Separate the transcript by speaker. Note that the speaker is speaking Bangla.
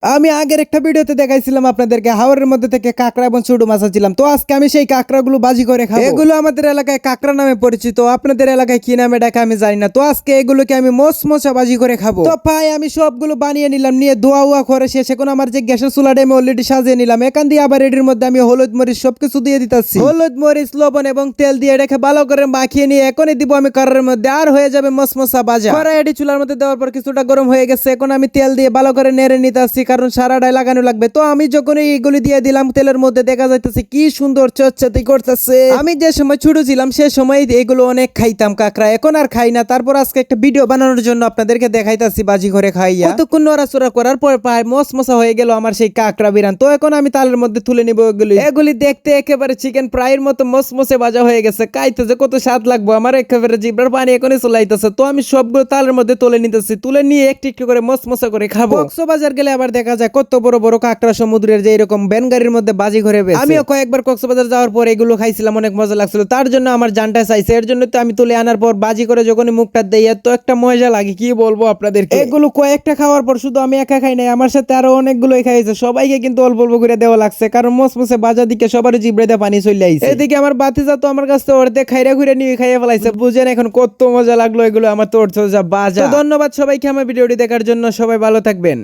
Speaker 1: আমি আগের একটা ভিডিওতে দেখাইছিলাম আপনাদেরকে হাওরের মধ্যে থেকে কাঁকড়া এবং ছোট মাছ ছিলাম। তো আজকে আমি সেই কাঁকড়াগুলো বাজি করে খাবো। এগুলো আমাদের এলাকায় কাঁকড়া নামে পরিচিত, আপনাদের এলাকায় কি নামে ডাকে আমি জানি না। তো আজকে এগুলোকে আমি মশা বাজি করে খাবো। তো ভাই আমি সবগুলো বানিয়ে নিলাম, নিয়ে ধোয়া উয়া করে শেষ। এখন আমার যে গ্যাসের চুলাটা আমি অলরেডি সাজিয়ে নিলাম। এখান দিয়ে আবার এটির মধ্যে আমি হলুদ মরিচ সবকিছু দিয়ে দিতেছি। হলুদ মরিচ লবণ এবং তেল দিয়ে রেখে ভালো করে মাখিয়ে নিয়ে এখনই দিব আমি কড়াইয়ের মধ্যে, আর হয়ে যাবে মশা বাজা। কড়াই এটি চুলার মধ্যে দেওয়ার পর কিছুটা গরম হয়ে গেছে। এখন আমি তেল দিয়ে ভালো করে নেড়ে নিতেছি, কারণ সারাটাই লাগানো লাগবে। তো আমি যখন এইগুলি দিয়ে দিলাম তেলের মধ্যে, দেখা যাইতেছে কি সুন্দর চটচটি করতেছে। আমি যে সময় ছোট ছিলাম সে সময় এগুলো অনেক খাইতাম কাঁকড়া, এখন আর খাই না। তারপর আজকে একটা ভিডিও বানানোর জন্য আপনাদেরকে দেখাইতাছি বাজি করে খাইয়া। কতক্ষণ নড়াচড়া করার পর প্রায় মশা হয়ে গেল আমার সেই কাঁকড়া বিরান। তো এখন আমি তালের মধ্যে তুলে নিব এগুলি দেখতে একেবারে চিকেন ফ্রাইয়ের মতো মসমসে ভাজা হয়ে গেছে। খাইতে যে কত স্বাদ লাগবো, আমার একেবারে জিব্রার পানি এখনই চলাইতেছে। তো আমি সবগুলো তালের মধ্যে তুলে নিতেছি, তুলে নিয়ে একটু একটু করে মসমসা করে খাবো। কক্সবাজার গেলে আবার দেখা যায় কত বড় বড় কাঁকড়া সমুদ্রের যে এরকম ভ্যান গাড়ির মধ্যে বাজি ঘরে বেচে। আমিও কয়েকবার কক্সবাজার যাওয়ার পর এগুলো খাইছিলাম, অনেক মজা লাগছিল। তার জন্য আমার জানটা চাইছে, এর জন্য তো আমি তুলে আনার পর বাজি করে যখনই মুখটা দেই এত একটা মজা লাগে কি বলবো আপনাদেরকে। এগুলো কয়েকটা খাওয়ার পর শুধু আমি একা খাই নাই, আমার সাথে আরো অনেকগুলোই খাইছে। সবাইকে কিন্তু অল্প অল্প করে দেওয়া লাগছে, কারণ মসমসে বাজা দিকে সবারই জিব্রাতে পানি চলে আইছে। এদিকে আমার বাতিজা তো আমার কাছে অর্ধেক খাইরা ঘুরে নিয়ে খাইয়া ফেলাইছে। বুঝেন এখন কত মজা লাগলো এগুলো আমার তো বাজা। ধন্যবাদ সবাইকে আমার ভিডিওটি দেখার জন্য, সবাই ভালো থাকবেন।